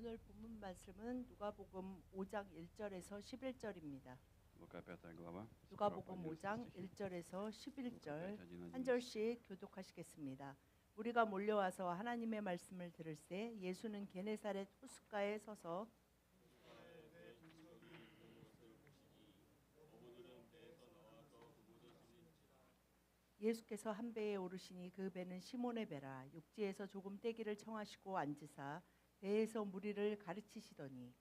오늘 본문 말씀은 누가복음 5장 1절에서 11절입니다. Лука 5 глава. 누가복음 5장 1절에서 11절 한 1. 절씩 교독하시겠습니다. 우리가 몰려와서 하나님의 말씀을 들을새 예수는 게네사렛 호숫가에 서서 예수께서 한 배에 오르시니 그 배는 시몬의 배라. 육지에서 조금 떼기를 청하시고 앉으사 배에서 무리를 가르치시더니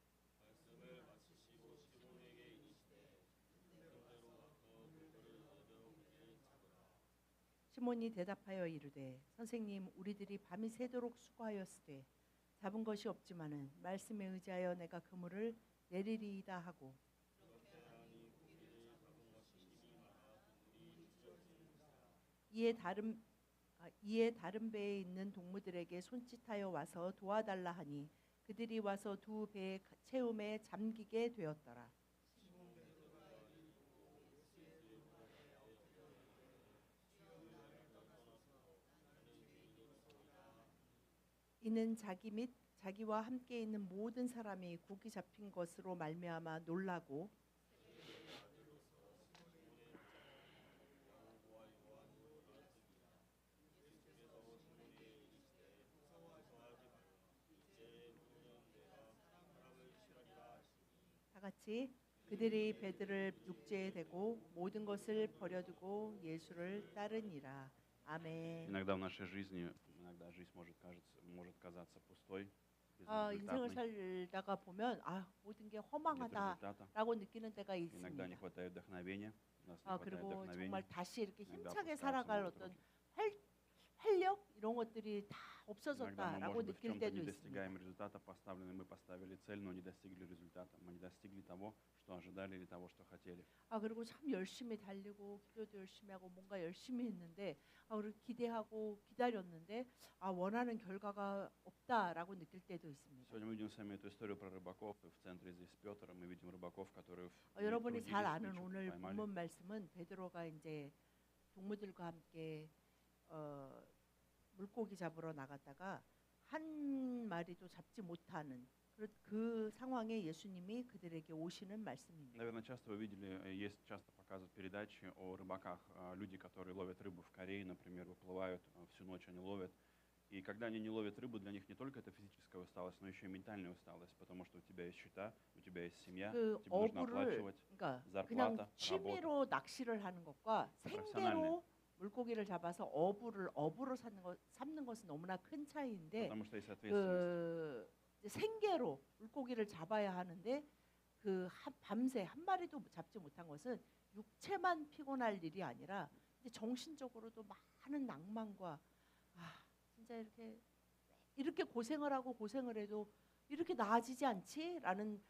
시몬이 대답하여 이르되 선생님 우리들이 밤이 새도록 수고하였으되 잡은 것이 없지만은 말씀에 의지하여 내가 그물을 내리리이다 하고 이에 다른 배에 있는 동무들에게 손짓하여 와서 도와달라 하니 그들이 와서 두 배의 채움에 잠기게 되었더라. 이는 자기 및 자기와 함께 있는 모든 사람이 고기 잡힌 것으로 말미암아 놀라고 다 같이 그들이 배들을 육지에 대고 모든 것을 버려두고 예수를 따르니라. 아멘. Иногда в нашей жизни, иногда жизнь может казаться пустой, 인생을 безрезультатной, 살다가 보면 모든 게 нет результата. 허망하다라고 느끼는 때가 Иногда не 있습니다. хватает вдохновения, у нас не хватает 그리고 вдохновения. 정말 다시 이렇게 иногда 힘차게 опускаются 살아갈 могут 어떤 руки. 활력 이런 것들이 다 Иногда мы, 없어졌다라고 может быть, в 느낄 чем-то 때도 не 있습니다. достигаем результата поставленного, мы поставили цель, но не достигли результата. Мы не достигли того, что ожидали или того, что хотели. 그리고 참 열심히 달리고 기도도 열심히 하고 뭔가 열심히 했는데 그리고 기대하고 기다렸는데 원하는 결과가 없다라고 느낄 때도 있습니다. Сегодня мы видим с вами эту историю про рыбаков. И в центре здесь Петр. Мы видим рыбаков, которые 여러분이 трудились, 잘 아는 ничего 오늘 поймали. 본문 말씀은 베드로가 이제 동무들과 함께 물고기 잡으러 나갔다가 한 마리도 잡지 못하는 그 상황에 예수님이 그들에게 오시는 말씀입니다. Наверное, часто вы видели, часто показывают передачи о рыбаках, люди, которые ловят рыбу в Корее, например, выплывают, всю ночь они ловят. И когда они не ловят рыбу, для них не только это физическая усталость, но еще и ментальная усталость, потому что у тебя есть счета, у тебя есть семья, 그 тебе нужно 어부를 оплачивать 그러니까 зарплата, 그냥 работа. 취미로 낚시를 하는 것과 생계로 물고기를 잡아서 어부로 삼는 것은 너무나 큰 차이인데 Потому что есть ответственность. 이제 생계로 물고기를 잡아야 하는데 밤새 한 마리도 잡지 못한 것은 육체만 피곤할 일이 아니라 이제 정신적으로도 많은 낭만과 진짜 이렇게 고생을 하고 고생을 해도 이렇게 나아지지 않지라는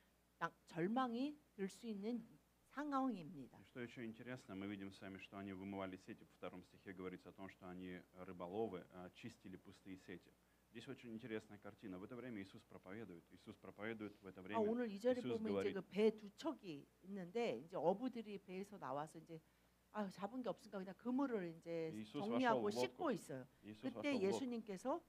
절망이 들 수 있는 상황입니다. И что еще интересно, мы видим с вами, что они вымывали сети. Во 2 стихе говорится о том, что они, рыболовы, чистили пустые сети. Здесь очень интересная картина. В это время Иисус проповедует. Иисус проповедует в это время. 오늘 2절에 Иисус 보면 이제 говорит. 그 배 두 척이 있는데 이제 어부들이 배에서 나와서 이제 잡은 게 없으니까 그냥 그물을 이제 이수 정리하고 와서 씻고 먹고. 있어요. Иисус 그때 вошел в лодку. 예수님께서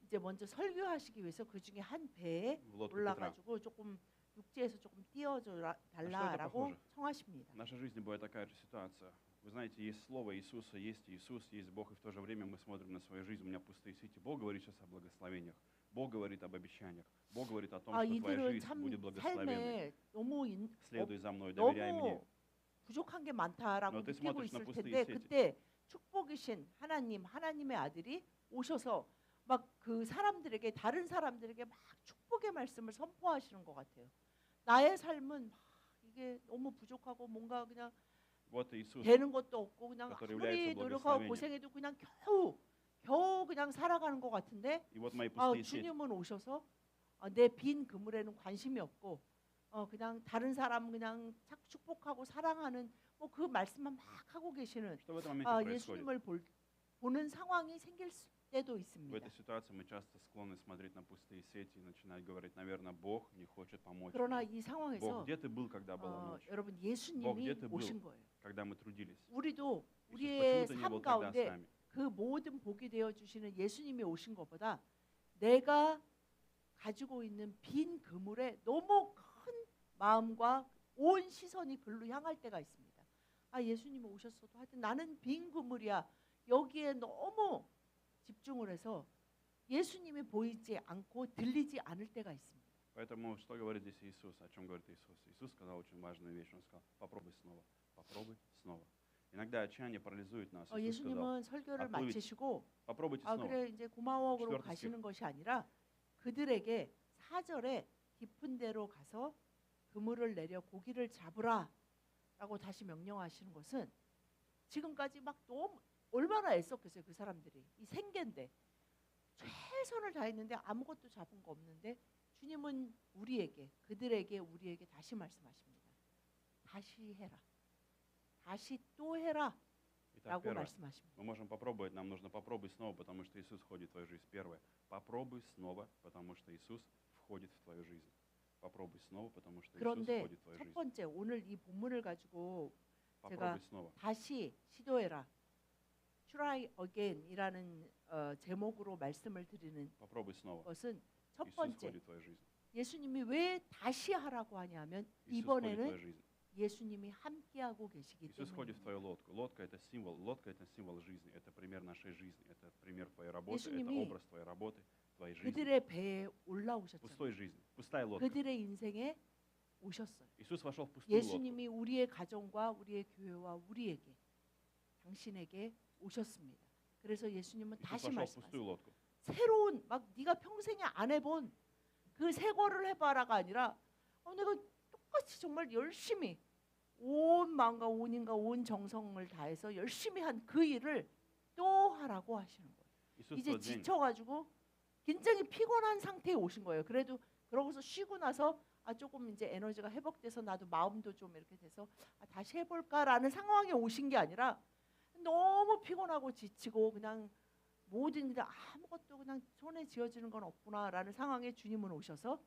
이제 먼저 설교하시기 위해서 그 중에 한 배에 В лодку Петра. 올라가지고 조금 육지에서 조금 띄워줘 달라라고 похоже? 청하십니다. В нашей жизни бывает такая же ситуация. Вы знаете, есть слово Иисуса, есть Иисус, есть Бог, и в то же время мы смотрим на свою жизнь, у меня пустые сети. Бог говорит сейчас о благословениях. Бог говорит об обещаниях. Бог говорит о том, что твоя 이들은 жизнь 참 будет благословенной. 삶에 너무 Следуй за мной, доверяй мне. 너무 부족한 게 많다라고 너 느끼고 смотришь на 있을 пустые 텐데 сети. 그때 축복이신 하나님의 아들이 오셔서 막 그 사람들에게 다른 사람들에게 막 축복의 말씀을 선포하시는 것 같아요. 나의 삶은 막 이게 너무 부족하고 뭔가 그냥 Вот Иисус, 되는 것도 없고 그냥 который 아무리 является 노력하고 благословением. 고생해도 그냥 겨우 그냥 살아가는 것 같은데 и вот мои пустые сети. 주님은 오셔서 내 빈 그물에는 관심이 없고 그냥 다른 사람 그냥 축복하고 사랑하는 그 말씀만 막 하고 계시는 Что в этом моменте происходит? 예수님을 보는 상황이 생길 때도 В 있습니다. этой ситуации мы часто склонны смотреть на пустые сети и начинать говорить, наверное, Бог не хочет помочь 그러나 мне. 이 Бог, 상황에서 где ты был, когда была ночь? 여러분 Бог, 예수님이 где ты был, 오신 거예요. когда мы трудились? 우리도 Иисус, 우리의 почему ты не 삶 был тогда с 가운데 нами? 그 모든 복이 되어 주시는 예수님이 오신 것보다 내가 가지고 있는 빈 그물에 너무 큰 마음과 온 시선이 글로 향할 때가 있습니다. 아, 예수님이 오셨어도 하여튼 나는 빈 그물이야. 여기에 너무 집중을 해서 예수님이 보이지 않고 들리지 않을 때가 있습니다. Поэтому что говорит здесь Иисус? О чем говорит Иисус? Иисус сказал очень важную вещь. Он сказал, попробуй снова, попробуй снова. Иногда отчаяние парализует нас. Иисус сказал, 예수님은 설교를 отплывите, 마치시고 попробуйте 아 снова. 그래 이제 고마워 그러고 14절 가시는 것이 아니라 그들에게 4절에 깊은 데로 가서 그물을 내려 고기를 잡으라 라고 다시 명령하시는 것은 지금까지 막 너무 얼마나 애썼겠어요. 그 사람들이 이 생계인데 최선을 다했는데 아무것도 잡은 거 없는데 주님은 우리에게 그들에게 우리에게 다시 말씀하십니다. 다시 해라. 다시 또 해라 Итак, 라고 первое. 말씀하십니다. Мы можем попробовать, нам нужно попробуй снова, потому что Иисус входит в твою жизнь. Первое. Попробуй снова, потому что Иисус входит в твою жизнь. Попробуй снова, потому что Иисус 그런데 входит в твою 첫 жизнь. 번째 오늘 이 본문을 가지고 Попробуй снова. 다시 시도해라. Try again이라는 제목으로 말씀을 드리는 Попробуй снова. 것은 첫 Иисус 번째 входит в твою жизнь. 예수님이 왜 다시 하라고 하냐면 Иисус входит в 이번에는 твою жизнь. 예수님이 함께하고 계시기 Иисус входит в 때문입니다. твою лодку. Лодка это символ жизни. Это пример нашей жизни. Это пример твоей работы. Это 예수님이 образ твоей работы, твоей жизни. 그들의 배에 올라오셨잖아요. Пустой жизни. Пустая лодка. 그들의 인생에 오셨어요. Иисус вошел в пустую лодку. 예수님이 우리의 가정과 우리의 교회와 우리에게 당신에게 오셨습니다. 그래서 예수님은 Иисус 다시 вошел в 말씀하세요. пустую лодку. 새로운 막 네가 평생에 안 해본 그 새 거를 해봐라가 아니라 내가 똑같이 정말 열심히 온 마음과 온 힘과 온 정성을 다해서 열심히 한 그 일을 또 하라고 하시는 거예요. Иисус в 이제 тот день 지쳐가지고 굉장히 피곤한 상태에 오신 거예요. 그래도 그러고서 쉬고 나서 조금 이제 에너지가 회복돼서 나도 마음도 좀 이렇게 돼서 다시 해볼까라는 상황에 오신 게 아니라 너무 피곤하고 지치고 그냥 모든 게 아무것도 그냥 손에 쥐어지는 건 없구나라는 상황에 주님은 오셔서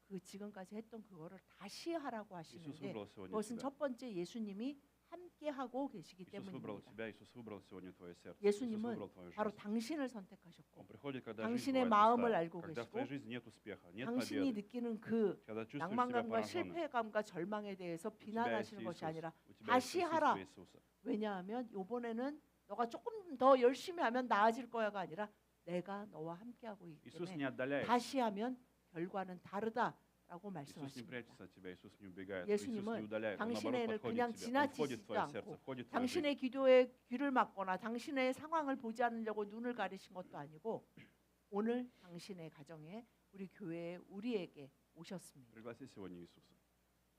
그 지금까지 했던 그거를 다시 하라고 Иисус 하시는데 выбрал сегодня 그것은 тебя. 첫 번째 예수님이 함께 하고 계시기 Иисус выбрал 때문입니다. тебя. Иисус выбрал сегодня твое сердце. Иисус 예수님은 выбрал твою 바로 жизнь. 당신을 선택하셨고 Он приходит, когда жизнь 당신의 бывает 마음을 пустая. 알고 Когда в 계시고 твоей жизни нет успеха, нет 당신이 победы. 느끼는 그 Когда чувствуешь себя 낭만감과 пораженным. 실패감과 절망에 대해서 У тебя есть 비난하시는 것이 Иисус. 아니라 У тебя есть 다시 하라. присутствие Иисуса. 왜냐하면 이번에는 너가 조금 더 열심히 하면 나아질 거야가 아니라 내가 너와 함께하고 있기 Иисус 때문에 не отдаляется. 다시 하면 결과는 다르다라고 Иисус не 말씀하십니다. прячется от тебя. Иисус не убегает. Иисус 예수님은 не удаляет. Он 당신의 наоборот 일을 подходит 그냥 к тебе. Он входит в 지나치지도 твое сердце, 않고 входит в твою жизнь. 당신의 기도에 귀를 막거나 당신의 상황을 보지 않으려고 눈을 가리신 것도 아니고 오늘 당신의 가정에 우리 교회에 우리에게 오셨습니다. Пригласи сегодня Иисуса.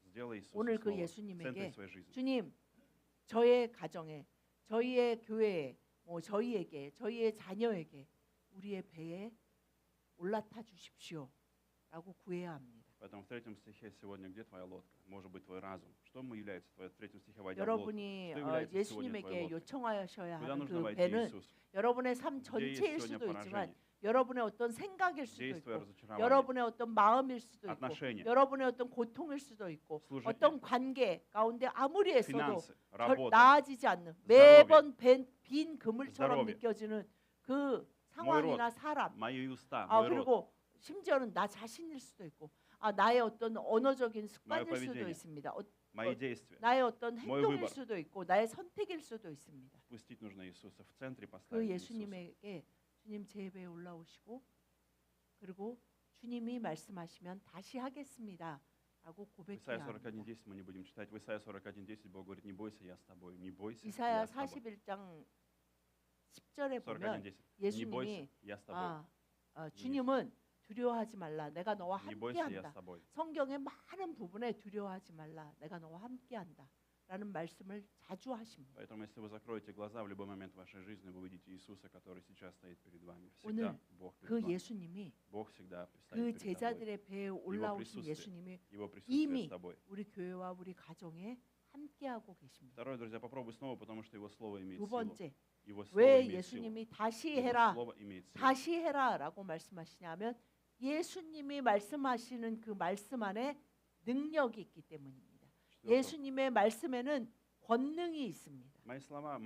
Сделай Иисуса 오늘 그 снова в центре 예수님에게 своей жизни. 주님, 저의 가정에, 저희의 교회에, 저희에게, 저희의 자녀에게 우리의 배에 올라타 주십시오라고 구해야 합니다. Поэтому в третьем стихе сегодня где твоя лодка? Может быть, твой разум. Что ему является твоя в третьем стихе войдя в лодку? 여러분이 Что является сегодня твоей 예수님에게 лодкой? 요청하셔야 Куда 하는 нужно 그 войти 배는 Иисус? 여러분의 삶 Где есть 전체일 сегодня 수도 있지만 поражение? 여러분의 어떤 생각일 수도 Где есть твое 있고 разочарование? 여러분의 어떤 마음일 수도 있고 Отношения, 여러분의 어떤 고통일 수도 있고 служение, 어떤 관계 가운데 아무리 애써도 финансы, работа, 나아지지 않는 매번 빈 그물처럼 здоровье. 느껴지는 그 상황이나 사람 мои уста, мой рот, 그리고 심지어는 나 자신일 수도 있고 나의 어떤 언어적인 습관일 수도 поведение. 있습니다. мои действия. 나의 어떤 мой 행동일 выбор. 수도 있고 나의 선택일 수도 있습니다. Пустить нужно Иисуса. В центре 그 поставить Иисуса. 예수님에게 주님 제 배에 올라오시고 그리고 주님이 말씀하시면 다시 하겠습니다 라고 В 고백해야 Исайя 합니다. 41:10 мы не будем читать. В Исайя 41:10 Бог говорит, не бойся, я с тобой. Не бойся, 이사야 я с тобой. 41장 10절에 보면 41:10. Не бойся, 예수님이 я с тобой. 주님은 두려워하지 말라 내가 너와 Не бойся, я с 함께한다. тобой. 성경의 많은 부분에 두려워하지 말라 내가 너와 함께한다 라는 말씀을 자주 하십니다. Поэтому, если вы закроете глаза в любой момент вашей жизни, вы увидите Иисуса, который сейчас стоит перед вами. 오늘 Всегда Бог перед 그 вами. 예수님이 Бог всегда 그 предстоит перед тобой. 제자들의 배에 올라오신 присутствие. 예수님이 Его присутствие 이미 с тобой. 우리 교회와 우리 가정에 함께하고 계십니다. Второе, друзья, попробуй снова, потому что Его Слово имеет 두 силу. 번째, Его Слово 왜 имеет силу. 예수님이 다시 Его 해라, Слово имеет силу. 다시 해라라고 말씀하시냐면 예수님이 말씀하시는 그 말씀 안에 능력이 있기 때문입니다. Четвертое. 예수님의 말씀에는 권능이 있습니다. Мои слова,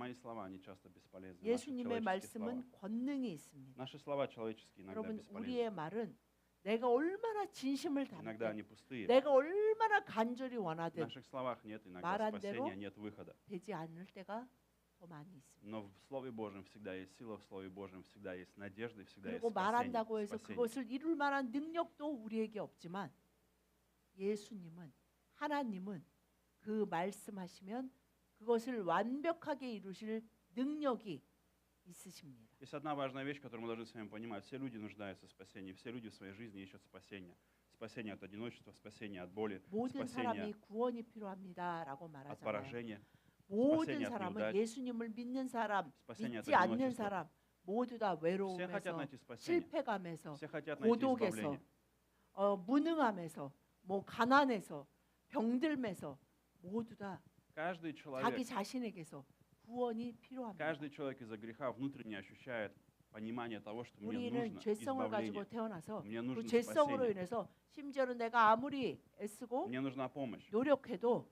они часто бесполезны. Наши 예수님의 человеческие слова. 말씀은 권능이 있습니다. Наши слова человеческие иногда 여러분, бесполезны. 우리의 말은 내가 얼마나 진심을 Иногда 담되 они пустые. 내가 얼마나 간절히 В 원하든 наших словах нет иногда 말한 대로 спасения, нет выхода. 되지 않을 때가 더 많이 있습니다. Но в Слове Божьем всегда есть сила, в Слове Божьем всегда есть надежда и всегда есть 그리고 말한다고 해서 спасение. 그것을 이룰 만한 능력도 우리에게 없지만 예수님은 하나님은 그 말씀하시면 그것을 완벽하게 이루실 능력이 있으십니다. Есть одна важная вещь, которую мы должны с вами понимать. Все люди нуждаются в спасении, все люди в своей жизни ищут спасения. Спасение от одиночества, спасение от боли, 모든 사람이 спасение 구원이 필요합니다라고 от 말하잖아요. поражения, 모든 спасение от 사람은 неудач, 예수님을 믿는 사람, спасение от 믿지 않는 одиночества. 사람 모두 다 Все хотят 외로움에서 найти спасение, 실패감에서 все хотят найти 고독에서 избавление. 무능함에서 뭐 가난해서 병들면서 모두 다 Каждый 자기 человек, 자신에게서 구원이 필요합니다. каждый человек из-за греха внутренне ощущает понимание того, что мне 우리는 нужно 죄성을 가지고 избавление, 태어나서 мне 그 нужно 죄성으로 спасение, 인해서 심지어는 내가 아무리 애쓰고 мне нужна помощь. 노력해도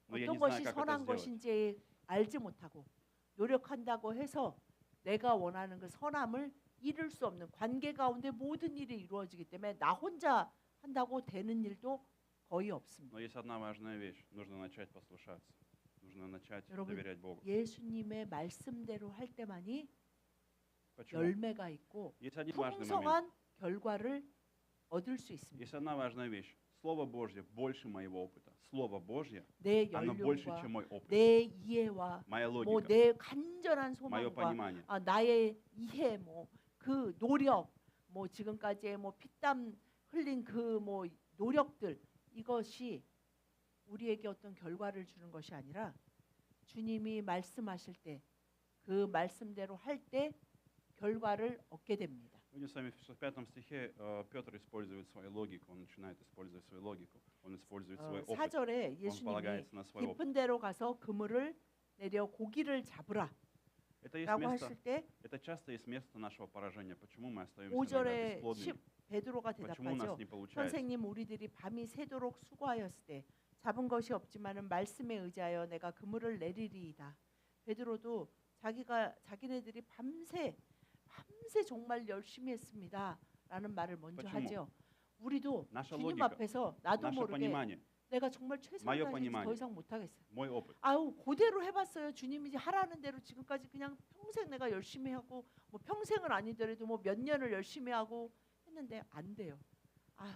Но я 어떤 не знаю, 것이 как это 선한 сделать. 것인지 알지 못하고 노력한다고 해서 내가 원하는 그 선함을 이룰 수 없는 관계 가운데 모든 일이 이루어지기 때문에 나 혼자 한다고 되는 일도 거의 없습니다. Но есть одна важная вещь. Нужно начать послушаться. Нужно начать 여러분, доверять Богу. 예수님의 말씀대로 할 때만이 Почему? 열매가 있고 Есть один важный момент. 풍성한 결과를 얻을 수 있습니다. Есть одна важная вещь. Слово Божье больше моего опыта. Слово Божье, 내 оно больше, 연륜과 чем мой опыт. 내 이해와 Моя 뭐 логика, 내 간절한 мое 소망과 понимание. 나의 이해 뭐 그 노력 뭐 지금까지의 뭐 피땀 흘린 그 뭐 노력들 이것이 우리에게 어떤 결과를 주는 것이 아니라 주님이 말씀하실 때 그 말씀대로 할 때 결과를 얻게 됩니다. Видим с вами, что в 5 стихе Петр использует свою логику, он начинает использовать свою логику, он использует свой опыт, 4절에 он 예수님이 полагается на свой опыт. 깊은 데로 가서 그물을 내려 고기를 잡으라 Это есть 라고 место, 하실 때 это часто есть место нашего поражения. Почему мы остаемся иногда 5절에 бесплодными? 베드로가 Почему у нас 대답하죠. не получается? 선생님 우리들이 밤이 새도록 수고하였을 때 잡은 것이 없지만은 말씀에 의지하여 내가 그물을 내리리이다. 베드로도 자기네들이 밤새 정말 열심히 했습니다라는 말을 먼저 Почему? 하죠. 우리도 Наша 주님 логика, 앞에서 나도 Наше 모르게 понимание, 내가 정말 최선을 Мое 다했는지 понимание. 더 이상 못하겠어요. мой опыт. 아유 그대로 해봤어요. 주님이 하라는 대로 지금까지 그냥 평생 내가 열심히 하고 뭐 평생은 아니더라도 뭐 몇 년을 열심히 하고 했는데 안 돼요. 아유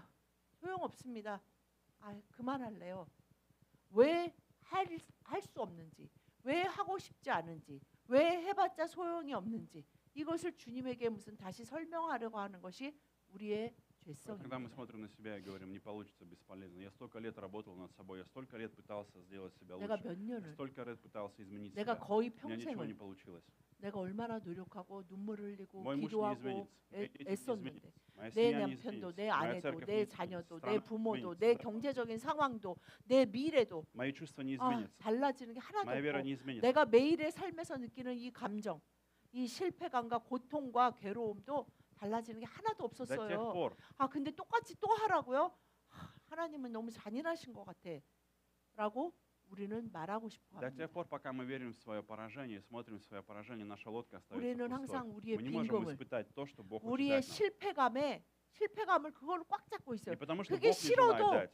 소용없습니다. 아 그만할래요. 왜 할 수 없는지, 왜 하고 싶지 않은지, 왜 해봤자 소용이 없는지 이것을 주님에게 무슨 다시 설명하려고 하는 것이 우리의 Когда мы 죄성입니다. смотрим на себя и говорим, не получится, бесполезно. Я столько лет работал над собой, я столько лет пытался сделать себя 내가 лучше, 몇 я 년을, столько лет пытался изменить 내가 себя. 거의 У меня ничего не 평생을 получилось. 내가 얼마나 노력하고 눈물 흘리고 Мой муж не 기도하고 изменится, мои дети не 애썼는데 изменятся, моя 내 семья не 남편도 изменится, 내 моя 아내도 церковь 내 не изменится, 자녀도 내 страна не 부모도 изменится, 내 경제적인 상황도 내 미래도 мои чувства не 아, изменятся, 달라지는 게 하나도 моя вера 없고 не изменится. 내가 매일의 삶에서 느끼는 이 감정 이 실패감과 고통과 괴로움도 달라지는 게 하나도 До тех 없었어요. пор, 아 근데 똑같이 또 하라고요? 하나님은 너무 잔인하신 것 같아 라고 우리는 말하고 싶어 до тех 합니다. пор, пока мы верим в свое поражение и смотрим в свое поражение, наша лодка остается 우리는 пустой. 항상 우리의 Мы не можем 빈금을 испытать то, что Бог хочет 우리의 дать нам. 실패감을 그걸로 꽉 잡고 Не 있어요. потому, что 그게 Бог не желает 싫어도 дать.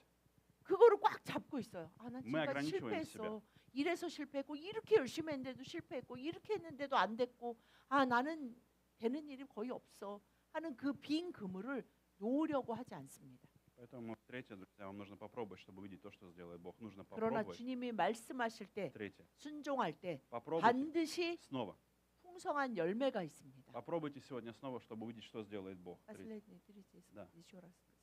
그거를 꽉 잡고 있어요. 아, 난 Мы 지금까지 ограничиваем 실패했어. 이래서 실패했고 이렇게 열심히 했는데도 실패했고 이렇게 했는데도 안 됐고 아 나는 되는 일이 거의 없어 하는 그 빈 그물을 놓으려고 하지 않습니다. Поэтому, третье, друзья, вам нужно попробовать, чтобы увидеть то, что сделает Бог. Нужно 그러나 попробовать. 주님이 말씀하실 때 Третье, 순종할 때 попробуйте 반드시 снова. 풍성한 열매가 있습니다. Попробуйте сегодня снова, чтобы увидеть, что сделает Бог. Третье. Последний, третий, Да. еще раз скажу.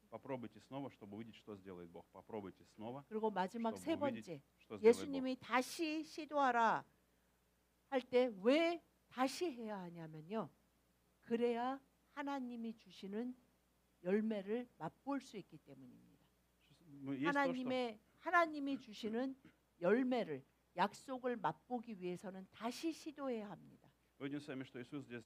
Попробуйте снова, чтобы увидеть, что сделает Бог. Попробуйте снова, 그리고 마지막 чтобы 세 увидеть, 번째 что сделает Бог. 예수님이 다시 시도하라 할 때 왜 다시 해야 하냐면요. 그래야 하나님이 주시는 열매를 맛볼 수 있기 때문입니다. Есть то, что 하나님이 주시는 열매를 약속을 맛보기 위해서는 다시 시도해야 합니다. мы видим с вами, что Иисус здесь